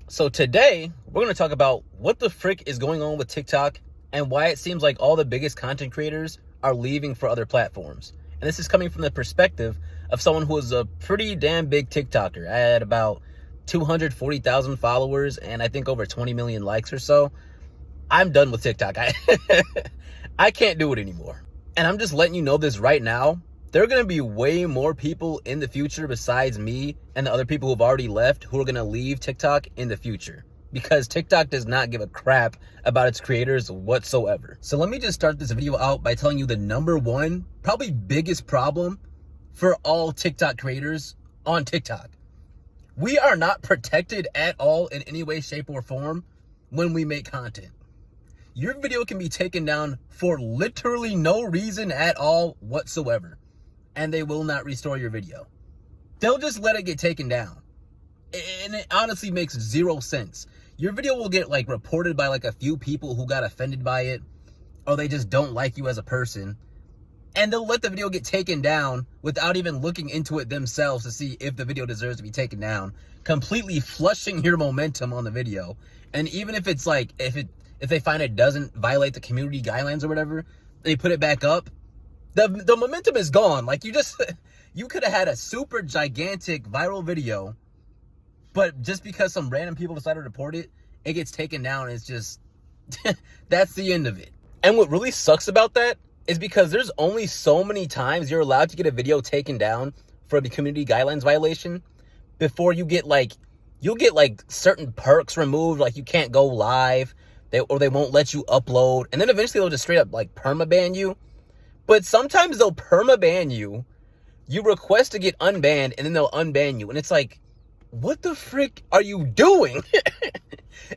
So today, we're going to talk about what the frick is going on with TikTok and why it seems like all the biggest content creators are leaving for other platforms. And this is coming from the perspective of someone who is a pretty damn big TikToker. I had about 240,000 followers and I think over 20 million likes or so. I'm done with TikTok. I can't do it anymore. And I'm just letting you know this right now. There are going to be way more people in the future besides me and the other people who've already left who are going to leave TikTok in the future, because TikTok does not give a crap about its creators whatsoever. So let me just start this video out by telling you the number one, probably biggest problem for all TikTok creators on TikTok. We are not protected at all in any way, shape, or form when we make content. Your video can be taken down for literally no reason at all whatsoever, and they will not restore your video. They'll just let it get taken down. And it honestly makes zero sense. Your video will get reported by a few people who got offended by it, or they just don't like you as a person, and they'll let the video get taken down without even looking into it themselves to see if the video deserves to be taken down, completely flushing your momentum on the video. And even if it's if they find it doesn't violate the community guidelines or whatever, they put it back up, the momentum is gone. You could have had a super gigantic viral video, but just because some random people decided to report it, it gets taken down. And it's just, that's the end of it. And what really sucks about that is because there's only so many times you're allowed to get a video taken down for the community guidelines violation before you get you'll get certain perks removed, you can't go live, they won't let you upload, and then eventually they'll just straight up permaban you. But sometimes they'll permaban you, you request to get unbanned, and then they'll unban you, and it's what the frick are you doing?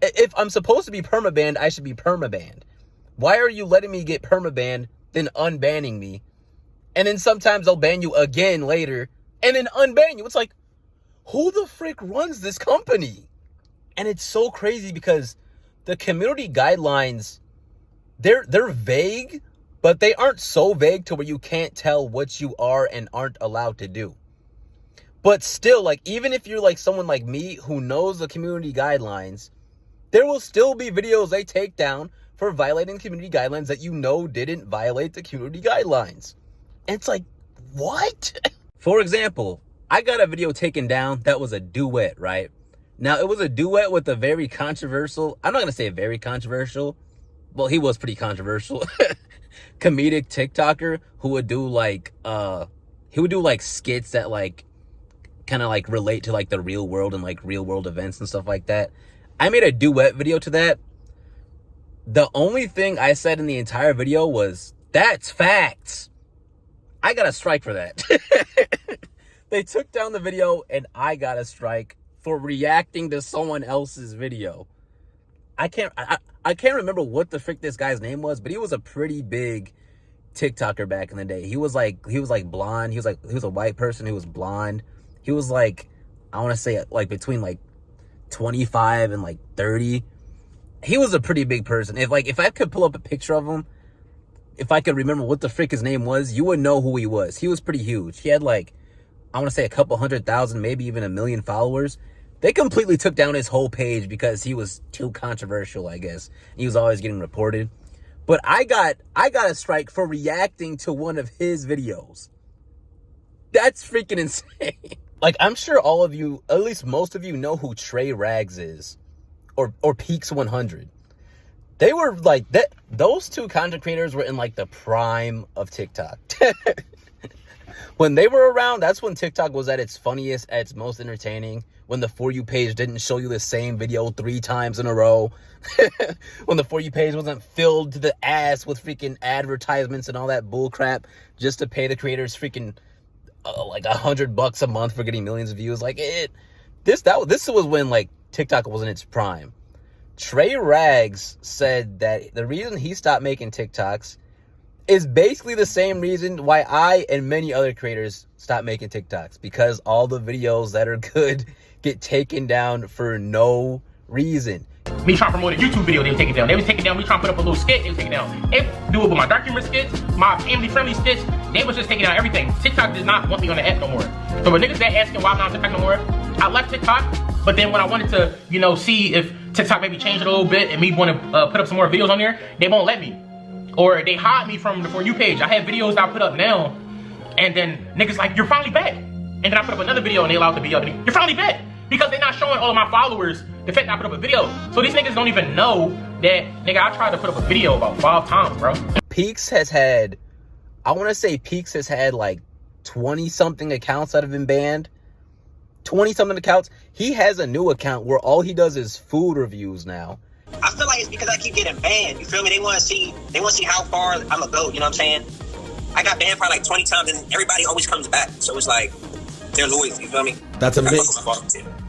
If I'm supposed to be permabanned, I should be permabanned. Why are you letting me get permabanned, then unbanning me? And then sometimes they'll ban you again later, and then unban you. It's who the frick runs this company? And it's so crazy because the community guidelines, they're vague, but they aren't so vague to where you can't tell what you are and aren't allowed to do. But still, even if you're someone like me who knows the community guidelines, there will still be videos they take down for violating community guidelines that didn't violate the community guidelines. And it's what? For example, I got a video taken down that was a duet, right? Now, it was a duet with a very controversial, I'm not going to say very controversial, well, he was pretty controversial, comedic TikToker who would do skits that kind of relate to the real world and real world events and stuff like that. I made a duet video to that. The only thing I said in the entire video was, "That's facts." I got a strike for that. They took down the video and I got a strike for reacting to someone else's video. I can't remember what the frick this guy's name was, but he was a pretty big TikToker back in the day. He was blonde. He was a white person who was blonde. He was I want to say between 25 and 30. He was a pretty big person. If I could pull up a picture of him, if I could remember what the frick his name was, you would know who he was. He was pretty huge. He had I want to say a couple 100,000, maybe even 1 million followers. They completely took down his whole page because he was too controversial, I guess. He was always getting reported. But I got a strike for reacting to one of his videos. That's freaking insane. I'm sure all of you, at least most of you, know who Trey Rags is, or Peaks 100. They were that. Those two content creators were in the prime of TikTok. When they were around, that's when TikTok was at its funniest, at its most entertaining. When the For You page didn't show you the same video 3 times in a row. When the For You page wasn't filled to the ass with freaking advertisements and all that bull crap just to pay the creators freaking $100 a month for getting millions of views. This was when TikTok was in its prime. Trey Rags said that the reason he stopped making TikToks is basically the same reason why I and many other creators stop making TikToks, because all the videos that are good get taken down for no reason. Me trying to promote a YouTube video, they would take it down. They would take it down. We trying to put up a little skit, they would take it down. They do it with my dark humor skits, my family-friendly skits. They was just taking down everything. TikTok does not want me on the app no more. So when niggas that asking why I'm not on TikTok no more, I left TikTok, but then when I wanted to, you know, see if TikTok maybe changed it a little bit and me want to put up some more videos on there, they won't let me. Or they hide me from the For You page. I have videos that I put up now, and then niggas like, you're finally back. And then I put up another video and they allowed to be up. You're finally back. Because they're not showing all of my followers the fact that I put up a video. So these niggas don't even know that, nigga, I tried to put up a video about 5 times, bro. Peaks has had, I want to say Peaks has had like 20-something accounts that have been banned. 20-something accounts. He has a new account where all he does is food reviews now. I feel like it's because I keep getting banned. You feel me? They want to see how far I'm gonna go. You know what I'm saying? I got banned probably like 20 times, and everybody always comes back. So it's like they're loyal. You feel me? That's amazing.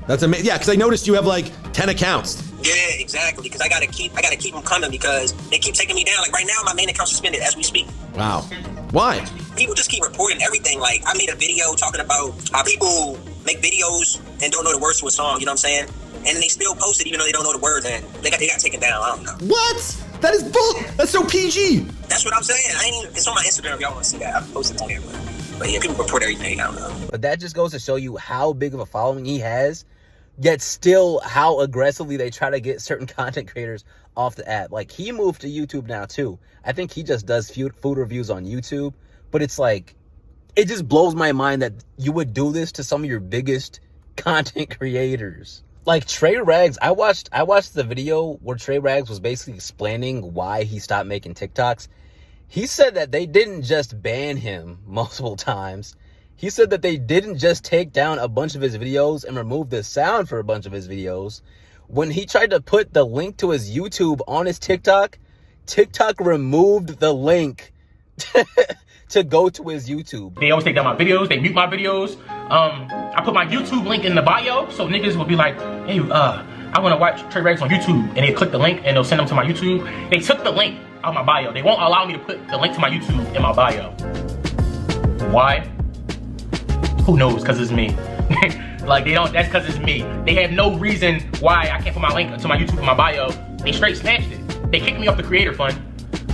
That's amazing. Yeah, because I noticed you have like 10 accounts. Yeah, exactly. Because I gotta keep them coming because they keep taking me down. Like right now, my main account's suspended as we speak. Wow. Why? People just keep reporting everything. Like I made a video talking about how people make videos and don't know the words to a song. You know what I'm saying? And they still post it even though they don't know the words, and they got taken down. I don't know. What? That is bull. That's so PG. That's what I'm saying. I ain't even, it's on my Instagram if y'all want to see that. I posted it on there. But yeah, people report everything. I don't know. But that just goes to show you how big of a following he has, yet still how aggressively they try to get certain content creators off the app. Like, he moved to YouTube now, too. I think he just does food reviews on YouTube. But it's like, it just blows my mind that you would do this to some of your biggest content creators. Like Trey Rags, I watched the video where Trey Rags was basically explaining why he stopped making TikToks. He said that they didn't just ban him multiple times. He said that they didn't just take down a bunch of his videos and remove the sound for a bunch of his videos. When he tried to put the link to his YouTube on his TikTok, TikTok removed the link to go to his YouTube. They always take down my videos. They mute my videos. I put my YouTube link in the bio, so niggas will be like, hey, I want to watch Trey Rags on YouTube. And they click the link and they'll send them to my YouTube. They took the link out of my bio. They won't allow me to put the link to my YouTube in my bio. Why? Who knows? Because it's me. Like, they don't, that's because it's me. They have no reason why I can't put my link to my YouTube in my bio. They straight snatched it. They kicked me off the creator fund.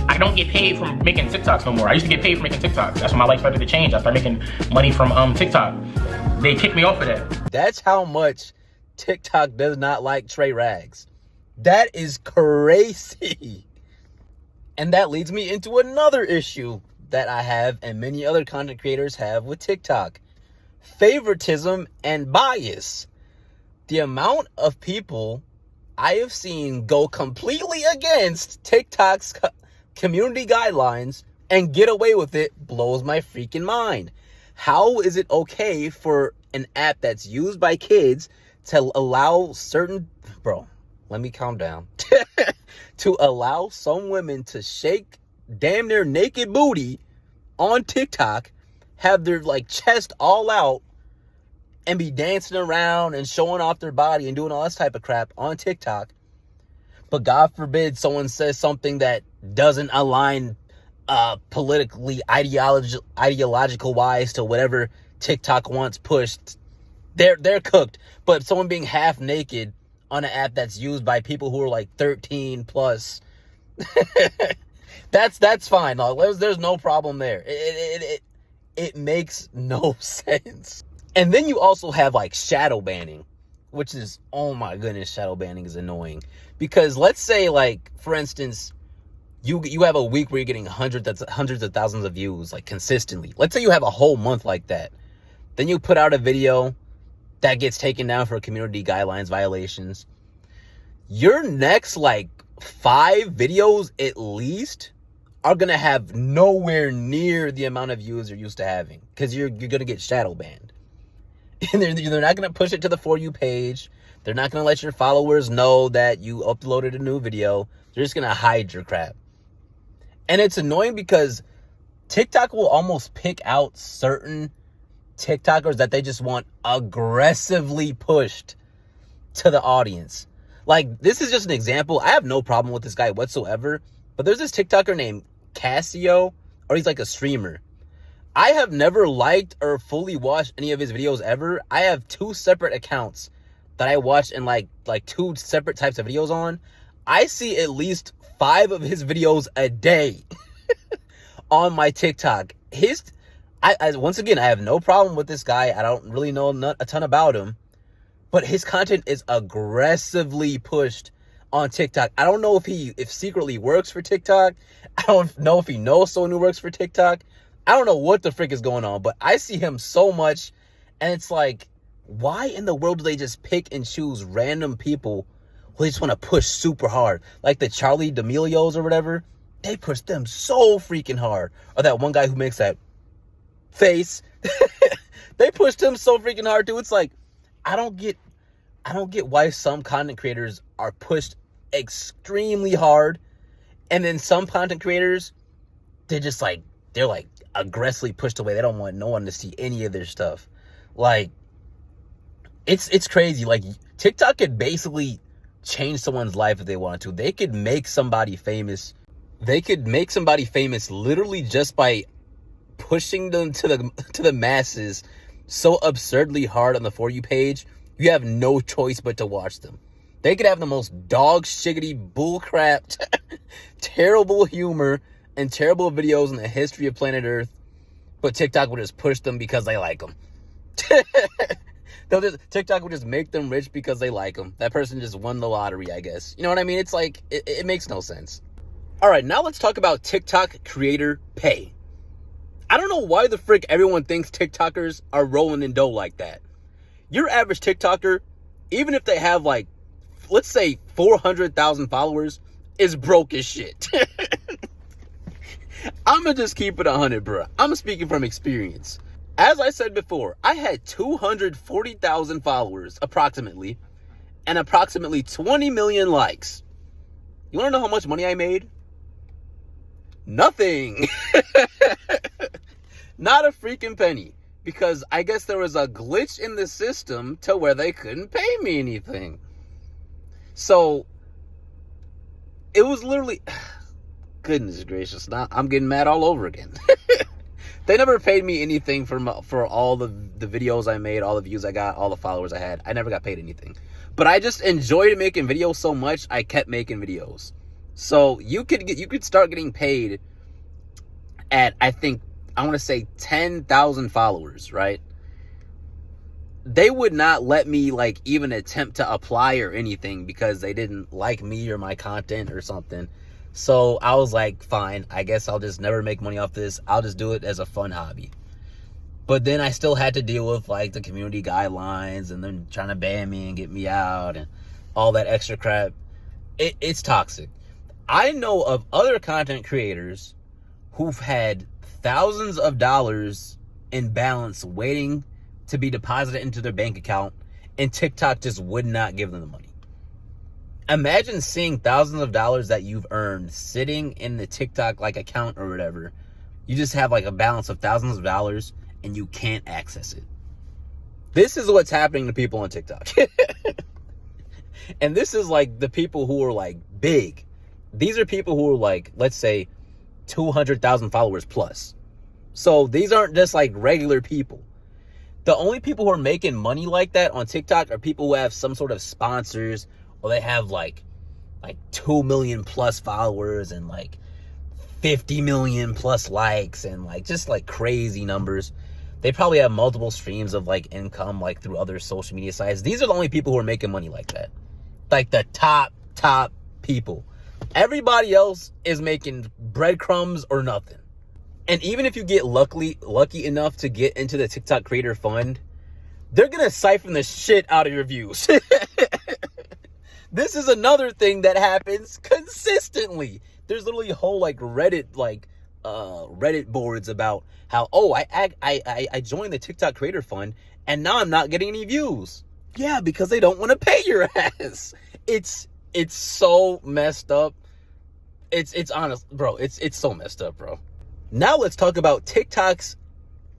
I don't get paid from making TikToks no more. I used to get paid for making TikToks. That's when my life started to change. I started making money from TikTok. They kicked me off of that. That's how much TikTok does not like Trey Rags. That is crazy. And that leads me into another issue that I have and many other content creators have with TikTok. Favoritism and bias. The amount of people I have seen go completely against TikTok's community guidelines and get away with it blows my freaking mind. How is it okay for an app that's used by kids to allow certain... Bro, let me calm down. To allow some women to shake damn near naked booty on TikTok, have their like chest all out, and be dancing around and showing off their body and doing all this type of crap on TikTok. But God forbid someone says something that doesn't align politically, ideological wise to whatever TikTok wants pushed. They're cooked. But someone being half naked on an app that's used by people who are like 13 plus, that's fine. No, there's no problem there. It makes no sense. And then you also have like shadow banning, which is, oh my goodness, shadow banning is annoying. Because let's say, like, for instance, you have a week where you're getting hundreds of thousands of views, like, consistently. Let's say you have a whole month like that. Then you put out a video that gets taken down for community guidelines violations. Your next, like, 5 videos at least are going to have nowhere near the amount of views you're used to having. Because you're going to get shadow banned. And they're not going to push it to the For You page. They're not going to let your followers know that you uploaded a new video. They're just going to hide your crap. And it's annoying because TikTok will almost pick out certain TikTokers that they just want aggressively pushed to the audience. Like, this is just an example. I have no problem with this guy whatsoever. But there's this TikToker named Casio, or he's like a streamer. I have never liked or fully watched any of his videos ever. I have 2 separate accounts that I watch and like 2 separate types of videos on. I see at least 5 of his videos a day on my TikTok. Once again, I have no problem with this guy. I don't really know a ton about him. but his content is aggressively pushed on TikTok. I don't know if secretly works for TikTok. I don't know if he knows someone who works for TikTok. I don't know what the frick is going on, but I see him so much, and it's like, why in the world do they just pick and choose random people who they just want to push super hard? Like the Charlie D'Amelio's or whatever, they push them so freaking hard. Or that one guy who makes that face, they pushed him so freaking hard too. It's like, I don't get why some content creators are pushed extremely hard, and then some content creators, they're like aggressively pushed away. They don't want no one to see any of their stuff. Like, it's crazy. Like, TikTok could basically change someone's life if they wanted to. They could make somebody famous. They could make somebody famous literally just by pushing them to the masses so absurdly hard on the For You page. You have no choice but to watch them. They could have the most dog shiggity bullcrap, terrible humor, and terrible videos in the history of planet Earth, but TikTok would just push them because they like them. TikTok would just make them rich because they like them. That person just won the lottery, I guess. You know what I mean? It's like, it makes no sense. All right, now let's talk about TikTok creator pay. I don't know why the frick everyone thinks TikTokers are rolling in dough like that. Your average TikToker, even if they have like, let's say 400,000 followers, is broke as shit. I'm going to just keep it 100, bro. I'm speaking from experience. As I said before, I had 240,000 followers, approximately, and approximately 20 million likes. You want to know how much money I made? Nothing. Not a freaking penny. Because I guess there was a glitch in the system to where they couldn't pay me anything. So, it was literally... Goodness gracious, now I'm getting mad all over again. They never paid me anything for all the videos I made, all the views I got, all the followers I had. I never got paid anything. But I just enjoyed making videos so much, I kept making videos. So you could start getting paid at, I want to say 10,000 followers, right? They would not let me like even attempt to apply or anything because they didn't like me or my content or something. So I was like, fine, I guess I'll just never make money off this. I'll just do it as a fun hobby. But then I still had to deal with like the community guidelines and them trying to ban me and get me out and all that extra crap. It's toxic. I know of other content creators who've had thousands of dollars in balance waiting to be deposited into their bank account, and TikTok just would not give them the money. Imagine seeing thousands of dollars that you've earned sitting in the TikTok like account or whatever. You just have like a balance of thousands of dollars and you can't access it. This is what's happening to people on TikTok. And this is like the people who are like big. These are people who are like, let's say 200,000 followers plus. So these aren't just like regular people. The only people who are making money like that on TikTok are people who have some sort of sponsors, or they have like 2 million plus followers and like 50 million plus likes and like just like crazy numbers. They probably have multiple streams of like income like through other social media sites. These are the only people who are making money like that. Like the top people. Everybody else is making breadcrumbs or nothing. And even if you get lucky enough to get into the TikTok creator fund, they're going to siphon the shit out of your views. This is another thing that happens consistently. There's literally whole like Reddit boards about how, oh, I joined the TikTok creator fund and now I'm not getting any views. Yeah, because they don't want to pay your ass. It's so messed up. It's honest, bro. It's so messed up, bro. Now let's talk about TikTok's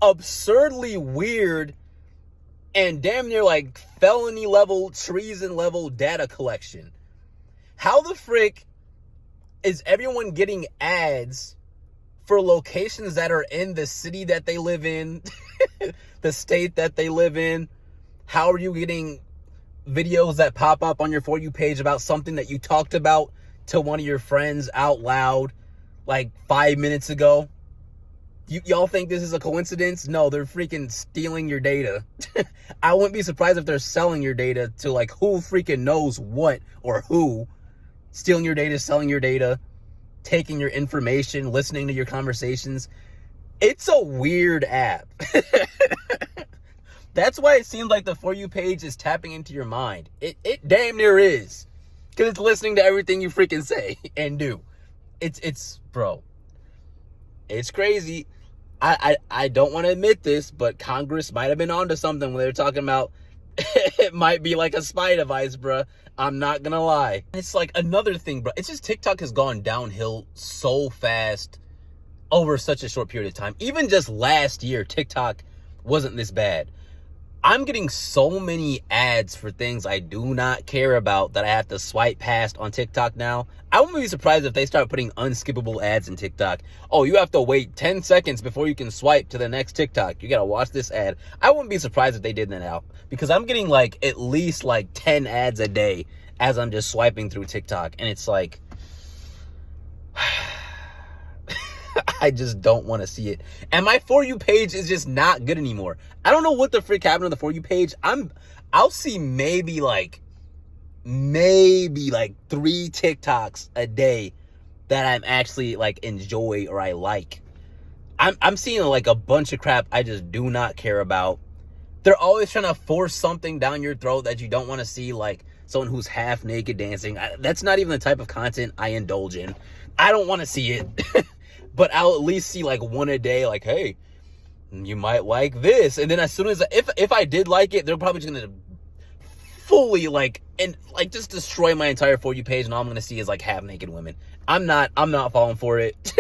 absurdly weird and damn near like felony level, treason level data collection. How the frick is everyone getting ads for locations that are in the city that they live in, the state that they live in? How are you getting videos that pop up on your For You page about something that you talked about to one of your friends out loud like 5 minutes ago? Y'all think this is a coincidence? No, they're freaking stealing your data. I wouldn't be surprised if they're selling your data to like who freaking knows what or who. Stealing your data, selling your data, taking your information, listening to your conversations. It's a weird app. That's why it seems like the For You page is tapping into your mind. It damn near is. Because it's listening to everything you freaking say and do. It's bro. It's crazy. I don't want to admit this, but Congress might have been onto something when they were talking about it might be like a spy device, bruh. I'm not gonna lie. It's like another thing, bro. It's just TikTok has gone downhill so fast over such a short period of time. Even just last year, TikTok wasn't this bad. I'm getting so many ads for things I do not care about that I have to swipe past on TikTok now. I wouldn't be surprised if they start putting unskippable ads in TikTok. Oh, you have to wait 10 seconds before you can swipe to the next TikTok. You gotta watch this ad. I wouldn't be surprised if they did that now, because I'm getting like at least like 10 ads a day as I'm just swiping through TikTok. And it's like, I just don't want to see it. And my For You page is just not good anymore. I don't know what the frick happened to the For You page. I'll see maybe like 3 TikToks a day that I'm actually like enjoy or I like. I'm seeing like a bunch of crap I just do not care about. They're always trying to force something down your throat that you don't want to see, like someone who's half naked dancing. That's not even the type of content I indulge in. I don't want to see it. But I'll at least see like one a day, like, hey, you might like this. And then as soon as, if I did like it, they're probably just going to fully just destroy my entire For You page. And all I'm going to see is like half naked women. I'm not falling for it.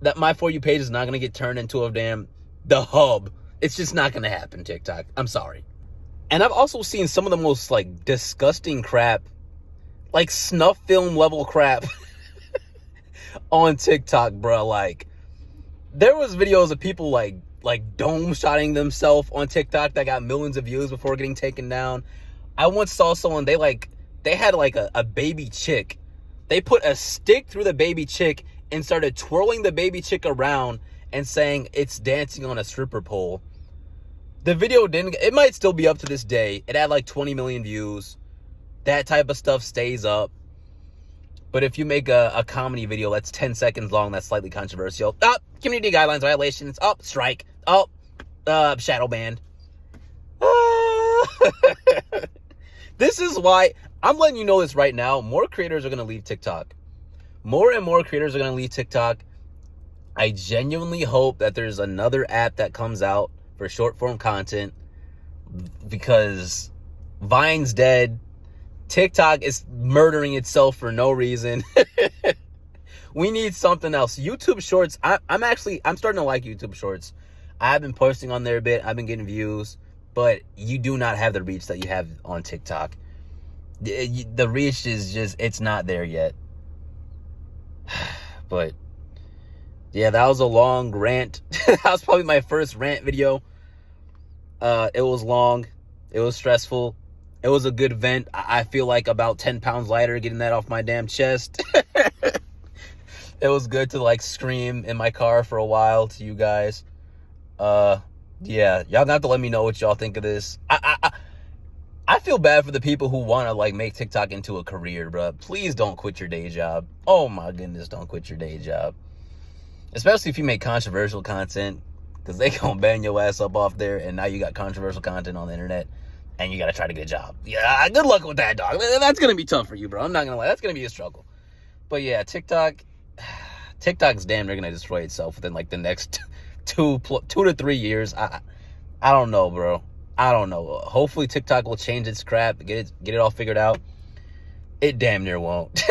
That my For You page is not going to get turned into the hub. It's just not going to happen, TikTok. I'm sorry. And I've also seen some of the most like disgusting crap, like snuff film level crap on TikTok, bro. Like, there was videos of people like dome shotting themselves on TikTok that got millions of views before getting taken down. I once saw someone, they had like a baby chick. They put a stick through the baby chick and started twirling the baby chick around and saying it's dancing on a stripper pole. The video it might still be up to this day. It had like 20 million views. That type of stuff stays up. But if you make a comedy video that's 10 seconds long, that's slightly controversial. Oh, community guidelines violations. Oh, strike. Oh, shadow banned. This is why I'm letting you know this right now. More creators are going to leave TikTok. More and more creators are going to leave TikTok. I genuinely hope that there's another app that comes out for short form content, because Vine's dead. TikTok is murdering itself for no reason. We need something else. YouTube Shorts, I'm starting to like YouTube Shorts. I've been posting on there a bit. I've been getting views, but you do not have the reach that you have on TikTok. The reach is just, it's not there yet. But yeah, that was a long rant. That was probably my first rant video. It was long. It was stressful. It was a good vent. I feel like about 10 pounds lighter getting that off my damn chest. It was good to like scream in my car for a while to you guys. Yeah, y'all gonna have to let me know what y'all think of this. I feel bad for the people who want to like make TikTok into a career, bro. Please don't quit your day job. Oh my goodness, don't quit your day job. Especially if you make controversial content, because they gonna ban your ass up off there, and now you got controversial content on the internet. And you gotta try to get a job. Yeah, good luck with that, dog. That's gonna be tough for you, bro. I'm not gonna lie. That's gonna be a struggle. But yeah, TikTok's damn near gonna destroy itself within like the next 2 to 3 years. I don't know, bro. I don't know. Hopefully TikTok will change its crap, get it all figured out. It damn near won't.